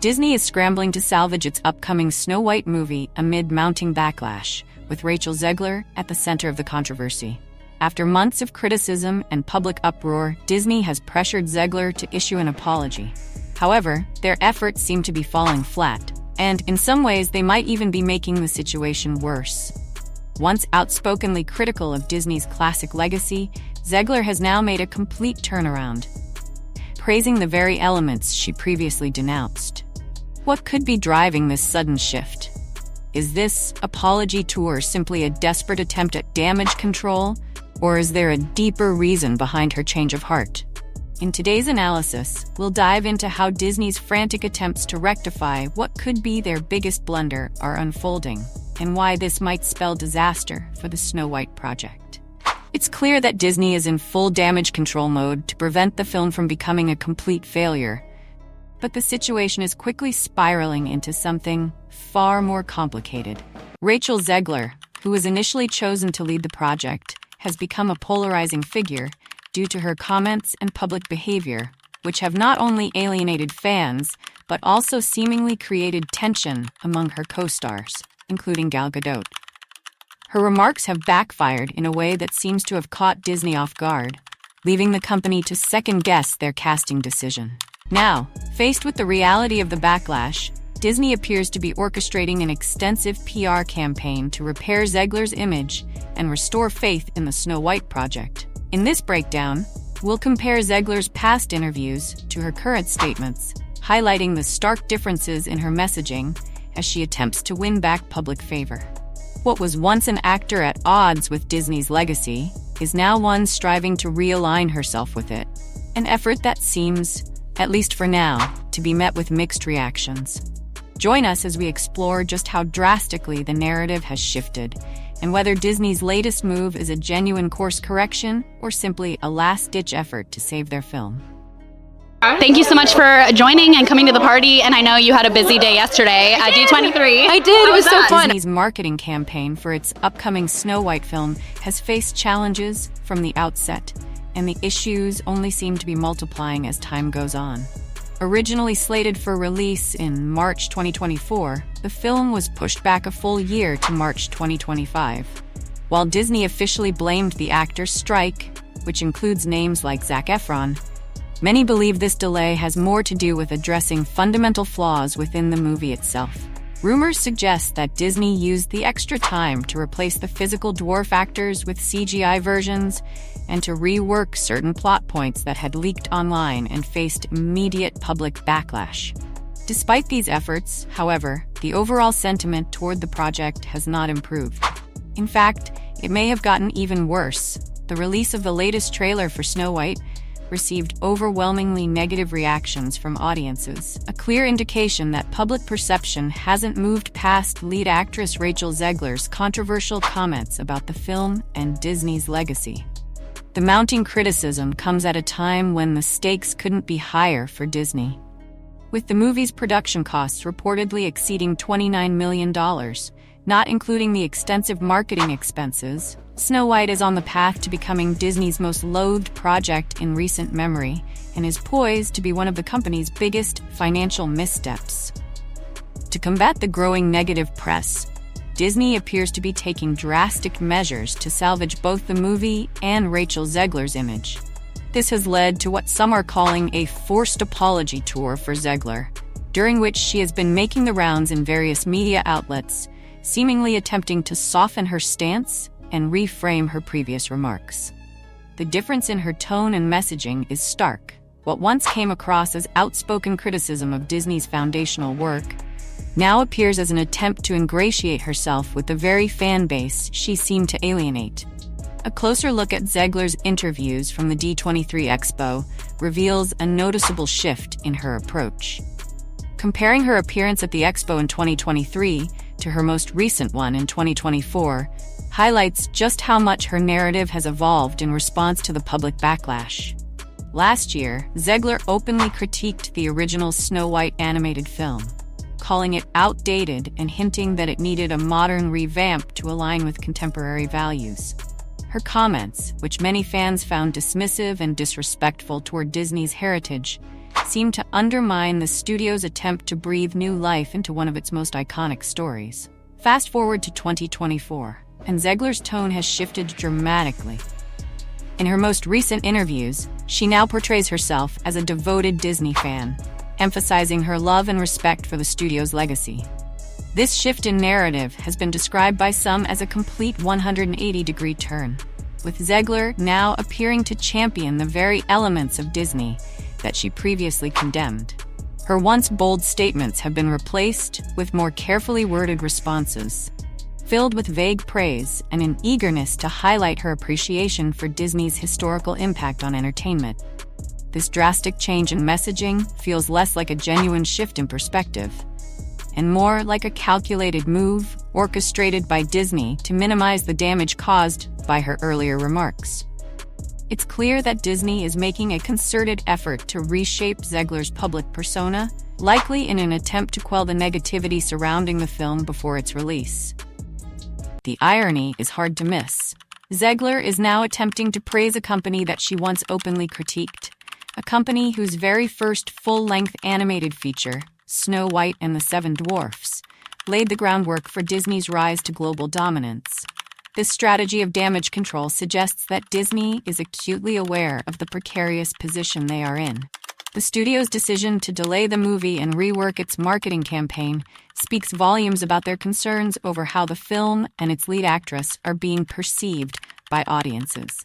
Disney is scrambling to salvage its upcoming Snow White movie amid mounting backlash, with Rachel Zegler at the center of the controversy. After months of criticism and public uproar, Disney has pressured Zegler to issue an apology. However, their efforts seem to be falling flat, and in some ways they might even be making the situation worse. Once outspokenly critical of Disney's classic legacy, Zegler has now made a complete turnaround, praising the very elements she previously denounced. What could be driving this sudden shift? Is this apology tour simply a desperate attempt at damage control, or is there a deeper reason behind her change of heart? In today's analysis, we'll dive into how Disney's frantic attempts to rectify what could be their biggest blunder are unfolding, and why this might spell disaster for the Snow White project. It's clear that Disney is in full damage control mode to prevent the film from becoming a complete failure. But the situation is quickly spiraling into something far more complicated. Rachel Zegler, who was initially chosen to lead the project, has become a polarizing figure due to her comments and public behavior, which have not only alienated fans, but also seemingly created tension among her co-stars, including Gal Gadot. Her remarks have backfired in a way that seems to have caught Disney off guard, leaving the company to second-guess their casting decision. Now, faced with the reality of the backlash, Disney appears to be orchestrating an extensive PR campaign to repair Zegler's image and restore faith in the Snow White project. In this breakdown, we'll compare Zegler's past interviews to her current statements, highlighting the stark differences in her messaging as she attempts to win back public favor. What was once an actor at odds with Disney's legacy is now one striving to realign herself with it, an effort that seems, at least for now, to be met with mixed reactions. Join us as we explore just how drastically the narrative has shifted, and whether Disney's latest move is a genuine course correction or simply a last-ditch effort to save their film. Thank you so much for joining and coming to the party, and I know you had a busy day yesterday at D23. I did, it was so fun. Disney's marketing campaign for its upcoming Snow White film has faced challenges from the outset, and the issues only seem to be multiplying as time goes on. Originally slated for release in March 2024, the film was pushed back a full year to March 2025. While Disney officially blamed the actors' strike, which includes names like Zac Efron, many believe this delay has more to do with addressing fundamental flaws within the movie itself. Rumors suggest that Disney used the extra time to replace the physical dwarf actors with CGI versions and to rework certain plot points that had leaked online and faced immediate public backlash. Despite these efforts, however, the overall sentiment toward the project has not improved. In fact, it may have gotten even worse. The release of the latest trailer for Snow White received overwhelmingly negative reactions from audiences, a clear indication that public perception hasn't moved past lead actress Rachel Zegler's controversial comments about the film and Disney's legacy. The mounting criticism comes at a time when the stakes couldn't be higher for Disney. With the movie's production costs reportedly exceeding $29 million, not including the extensive marketing expenses, Snow White is on the path to becoming Disney's most loathed project in recent memory and is poised to be one of the company's biggest financial missteps. To combat the growing negative press, Disney appears to be taking drastic measures to salvage both the movie and Rachel Zegler's image. This has led to what some are calling a forced apology tour for Zegler, during which she has been making the rounds in various media outlets, seemingly attempting to soften her stance and reframe her previous remarks. The difference in her tone and messaging is stark. What once came across as outspoken criticism of Disney's foundational work now appears as an attempt to ingratiate herself with the very fan base she seemed to alienate. A closer look at Zegler's interviews from the D23 Expo reveals a noticeable shift in her approach. Comparing her appearance at the Expo in 2023 to her most recent one in 2024 highlights just how much her narrative has evolved in response to the public backlash. Last year, Zegler openly critiqued the original Snow White animated film, calling it outdated and hinting that it needed a modern revamp to align with contemporary values. Her comments, which many fans found dismissive and disrespectful toward Disney's heritage, seem to undermine the studio's attempt to breathe new life into one of its most iconic stories. Fast forward to 2024, and Zegler's tone has shifted dramatically. In her most recent interviews, she now portrays herself as a devoted Disney fan, emphasizing her love and respect for the studio's legacy. This shift in narrative has been described by some as a complete 180-degree turn, with Zegler now appearing to champion the very elements of Disney that she previously condemned. Her once bold statements have been replaced with more carefully worded responses, filled with vague praise and an eagerness to highlight her appreciation for Disney's historical impact on entertainment. This drastic change in messaging feels less like a genuine shift in perspective, and more like a calculated move orchestrated by Disney to minimize the damage caused by her earlier remarks. It's clear that Disney is making a concerted effort to reshape Zegler's public persona, likely in an attempt to quell the negativity surrounding the film before its release. The irony is hard to miss. Zegler is now attempting to praise a company that she once openly critiqued, a company whose very first full-length animated feature, Snow White and the Seven Dwarfs, laid the groundwork for Disney's rise to global dominance. This strategy of damage control suggests that Disney is acutely aware of the precarious position they are in. The studio's decision to delay the movie and rework its marketing campaign speaks volumes about their concerns over how the film and its lead actress are being perceived by audiences.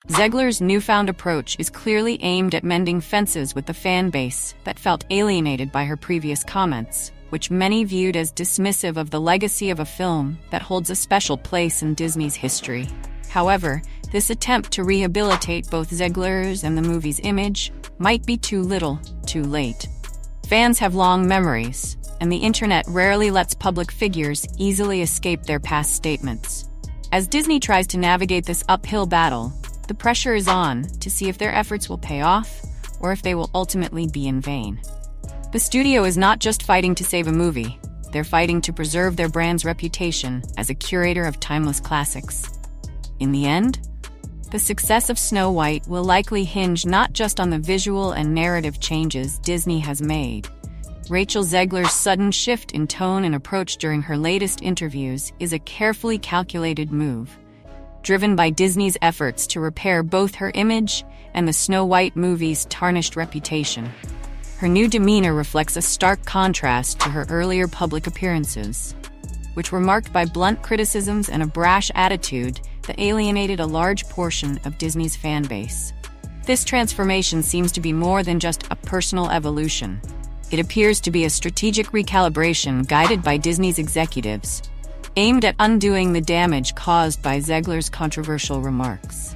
Zegler's newfound approach is clearly aimed at mending fences with the fan base that felt alienated by her previous comments, which many viewed as dismissive of the legacy of a film that holds a special place in Disney's history. However, this attempt to rehabilitate both Zegler's and the movie's image might be too little, too late. Fans have long memories, and the internet rarely lets public figures easily escape their past statements. As Disney tries to navigate this uphill battle, the pressure is on to see if their efforts will pay off or if they will ultimately be in vain. The studio is not just fighting to save a movie, they're fighting to preserve their brand's reputation as a curator of timeless classics. In the end, the success of Snow White will likely hinge not just on the visual and narrative changes Disney has made. Rachel Zegler's sudden shift in tone and approach during her latest interviews is a carefully calculated move, driven by Disney's efforts to repair both her image and the Snow White movie's tarnished reputation. Her new demeanor reflects a stark contrast to her earlier public appearances, which were marked by blunt criticisms and a brash attitude that alienated a large portion of Disney's fan base. This transformation seems to be more than just a personal evolution. It appears to be a strategic recalibration guided by Disney's executives, aimed at undoing the damage caused by Zegler's controversial remarks.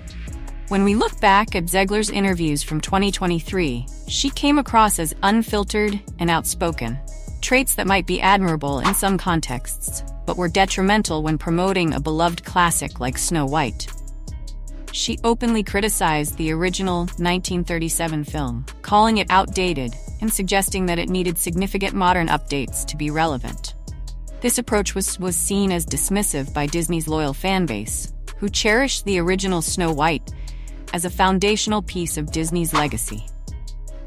When we look back at Zegler's interviews from 2023, she came across as unfiltered and outspoken, traits that might be admirable in some contexts, but were detrimental when promoting a beloved classic like Snow White. She openly criticized the original 1937 film, calling it outdated and suggesting that it needed significant modern updates to be relevant. This approach was seen as dismissive by Disney's loyal fan base, who cherished the original Snow White as a foundational piece of Disney's legacy.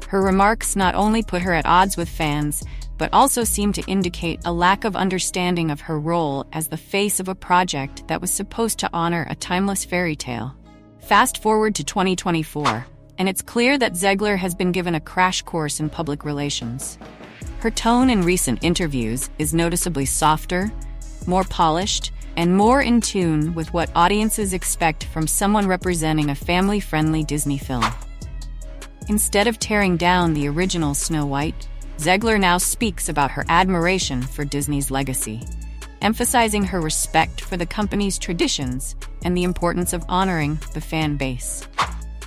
Her remarks not only put her at odds with fans, but also seemed to indicate a lack of understanding of her role as the face of a project that was supposed to honor a timeless fairy tale. Fast forward to 2024, and it's clear that Zegler has been given a crash course in public relations. Her tone in recent interviews is noticeably softer, more polished, and more in tune with what audiences expect from someone representing a family-friendly Disney film. Instead of tearing down the original Snow White, Zegler now speaks about her admiration for Disney's legacy, emphasizing her respect for the company's traditions and the importance of honoring the fan base.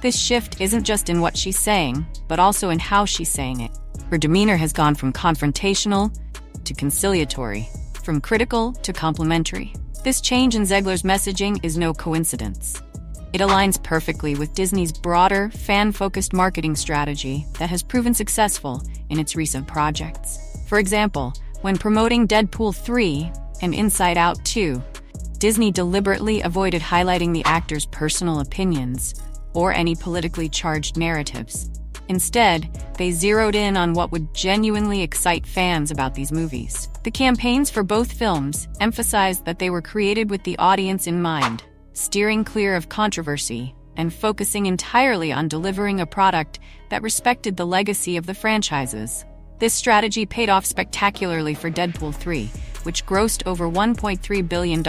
This shift isn't just in what she's saying, but also in how she's saying it. Her demeanor has gone from confrontational to conciliatory, from critical to complimentary. This change in Zegler's messaging is no coincidence. It aligns perfectly with Disney's broader, fan-focused marketing strategy that has proven successful in its recent projects. For example, when promoting Deadpool 3 and Inside Out 2, Disney deliberately avoided highlighting the actors' personal opinions or any politically charged narratives. Instead, they zeroed in on what would genuinely excite fans about these movies. The campaigns for both films emphasized that they were created with the audience in mind, steering clear of controversy and focusing entirely on delivering a product that respected the legacy of the franchises. This strategy paid off spectacularly for Deadpool 3, which grossed over $1.3 billion,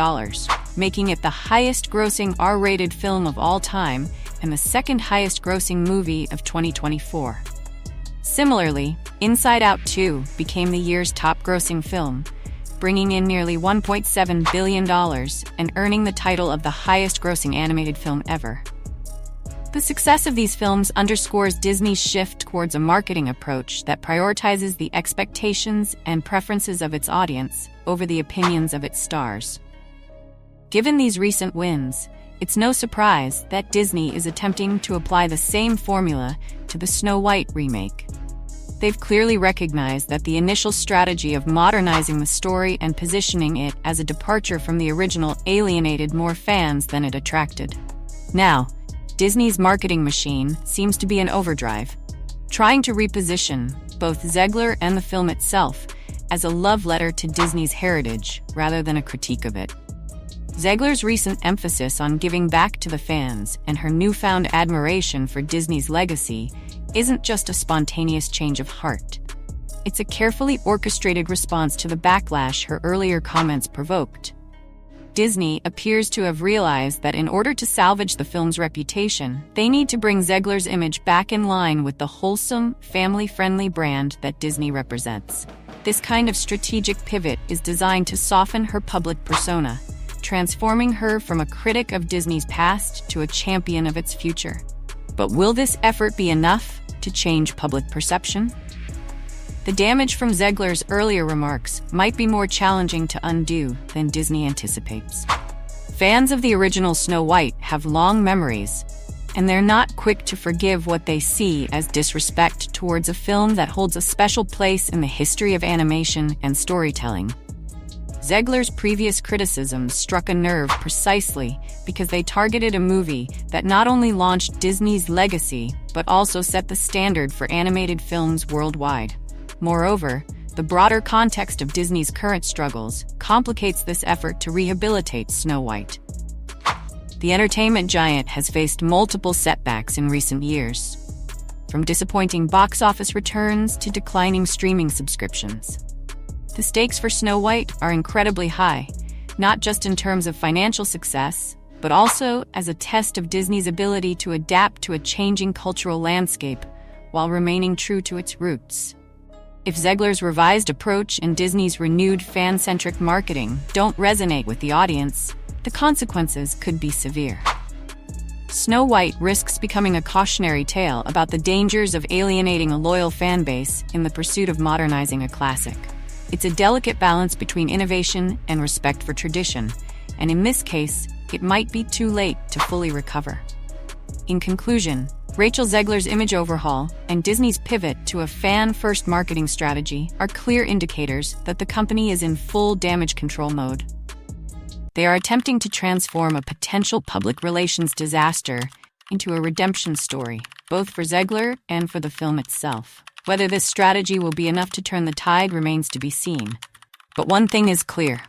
making it the highest-grossing R-rated film of all time and the second highest-grossing movie of 2024. Similarly, Inside Out 2 became the year's top-grossing film, bringing in nearly $1.7 billion and earning the title of the highest-grossing animated film ever. The success of these films underscores Disney's shift towards a marketing approach that prioritizes the expectations and preferences of its audience over the opinions of its stars. Given these recent wins, it's no surprise that Disney is attempting to apply the same formula to the Snow White remake. They've clearly recognized that the initial strategy of modernizing the story and positioning it as a departure from the original alienated more fans than it attracted. Now, Disney's marketing machine seems to be in overdrive, trying to reposition both Zegler and the film itself as a love letter to Disney's heritage rather than a critique of it. Zegler's recent emphasis on giving back to the fans and her newfound admiration for Disney's legacy isn't just a spontaneous change of heart. It's a carefully orchestrated response to the backlash her earlier comments provoked. Disney appears to have realized that in order to salvage the film's reputation, they need to bring Zegler's image back in line with the wholesome, family-friendly brand that Disney represents. This kind of strategic pivot is designed to soften her public persona, transforming her from a critic of Disney's past to a champion of its future. But will this effort be enough to change public perception? The damage from Zegler's earlier remarks might be more challenging to undo than Disney anticipates. Fans of the original Snow White have long memories, and they're not quick to forgive what they see as disrespect towards a film that holds a special place in the history of animation and storytelling. Zegler's previous criticisms struck a nerve precisely because they targeted a movie that not only launched Disney's legacy, but also set the standard for animated films worldwide. Moreover, the broader context of Disney's current struggles complicates this effort to rehabilitate Snow White. The entertainment giant has faced multiple setbacks in recent years, from disappointing box office returns to declining streaming subscriptions. The stakes for Snow White are incredibly high, not just in terms of financial success, but also as a test of Disney's ability to adapt to a changing cultural landscape while remaining true to its roots. If Zegler's revised approach and Disney's renewed fan-centric marketing don't resonate with the audience, the consequences could be severe. Snow White risks becoming a cautionary tale about the dangers of alienating a loyal fan base in the pursuit of modernizing a classic. It's a delicate balance between innovation and respect for tradition, and in this case, it might be too late to fully recover. In conclusion, Rachel Zegler's image overhaul and Disney's pivot to a fan-first marketing strategy are clear indicators that the company is in full damage control mode. They are attempting to transform a potential public relations disaster into a redemption story, both for Zegler and for the film itself. Whether this strategy will be enough to turn the tide remains to be seen. But one thing is clear.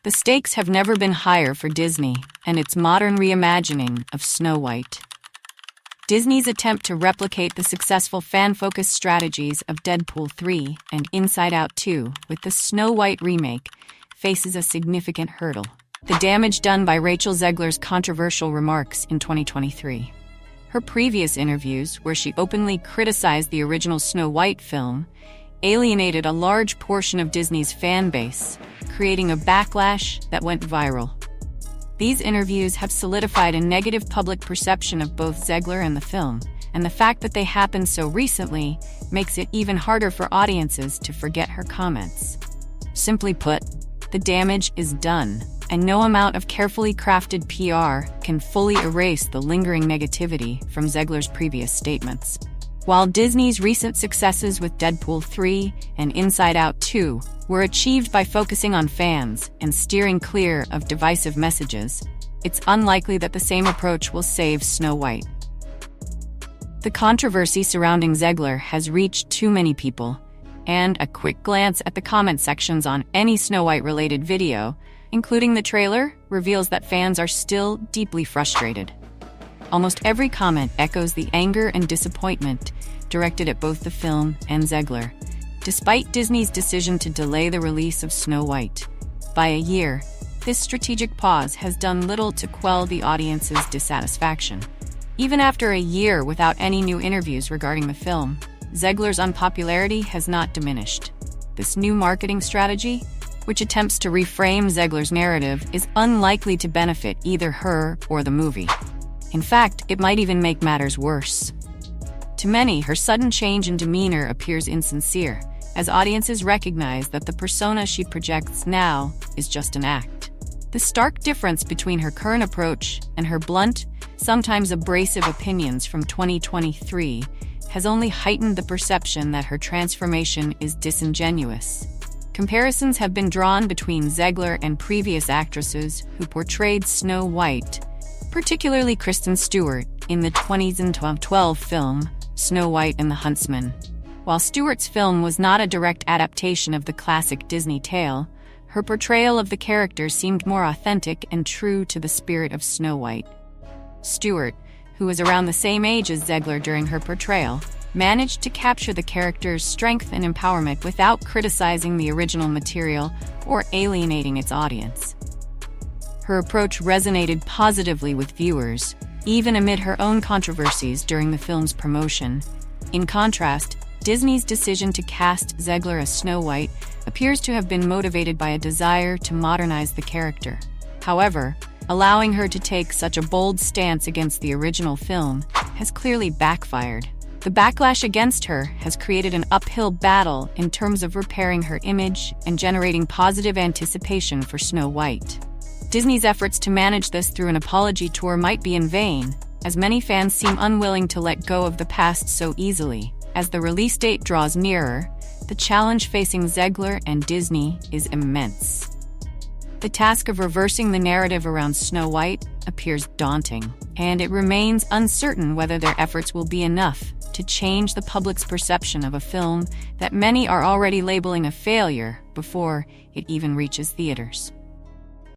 The stakes have never been higher for Disney and its modern reimagining of Snow White. Disney's attempt to replicate the successful fan-focused strategies of Deadpool 3 and Inside Out 2 with the Snow White remake faces a significant hurdle: the damage done by Rachel Zegler's controversial remarks in 2023. Her previous interviews, where she openly criticized the original Snow White film, alienated a large portion of Disney's fan base, creating a backlash that went viral. These interviews have solidified a negative public perception of both Zegler and the film, and the fact that they happened so recently makes it even harder for audiences to forget her comments. Simply put, the damage is done, and no amount of carefully crafted PR can fully erase the lingering negativity from Zegler's previous statements. While Disney's recent successes with Deadpool 3 and Inside Out 2 were achieved by focusing on fans and steering clear of divisive messages, it's unlikely that the same approach will save Snow White. The controversy surrounding Zegler has reached too many people, and a quick glance at the comment sections on any Snow White-related video, including the trailer, reveals that fans are still deeply frustrated. Almost every comment echoes the anger and disappointment directed at both the film and Zegler, despite Disney's decision to delay the release of Snow White by a year. This strategic pause has done little to quell the audience's dissatisfaction. Even after a year without any new interviews regarding the film, Zegler's unpopularity has not diminished. This new marketing strategy, which attempts to reframe Zegler's narrative, is unlikely to benefit either her or the movie. In fact, it might even make matters worse. To many, her sudden change in demeanor appears insincere, as audiences recognize that the persona she projects now is just an act. The stark difference between her current approach and her blunt, sometimes abrasive opinions from 2023 has only heightened the perception that her transformation is disingenuous. Comparisons have been drawn between Zegler and previous actresses who portrayed Snow White, particularly Kristen Stewart, in the 2012 film Snow White and the Huntsman. While Stewart's film was not a direct adaptation of the classic Disney tale, her portrayal of the character seemed more authentic and true to the spirit of Snow White. Stewart, who was around the same age as Zegler during her portrayal, managed to capture the character's strength and empowerment without criticizing the original material or alienating its audience. Her approach resonated positively with viewers, even amid her own controversies during the film's promotion. In contrast, Disney's decision to cast Zegler as Snow White appears to have been motivated by a desire to modernize the character. However, allowing her to take such a bold stance against the original film has clearly backfired. The backlash against her has created an uphill battle in terms of repairing her image and generating positive anticipation for Snow White. Disney's efforts to manage this through an apology tour might be in vain, as many fans seem unwilling to let go of the past so easily. As the release date draws nearer, the challenge facing Zegler and Disney is immense. The task of reversing the narrative around Snow White appears daunting, and it remains uncertain whether their efforts will be enough to change the public's perception of a film that many are already labeling a failure before it even reaches theaters.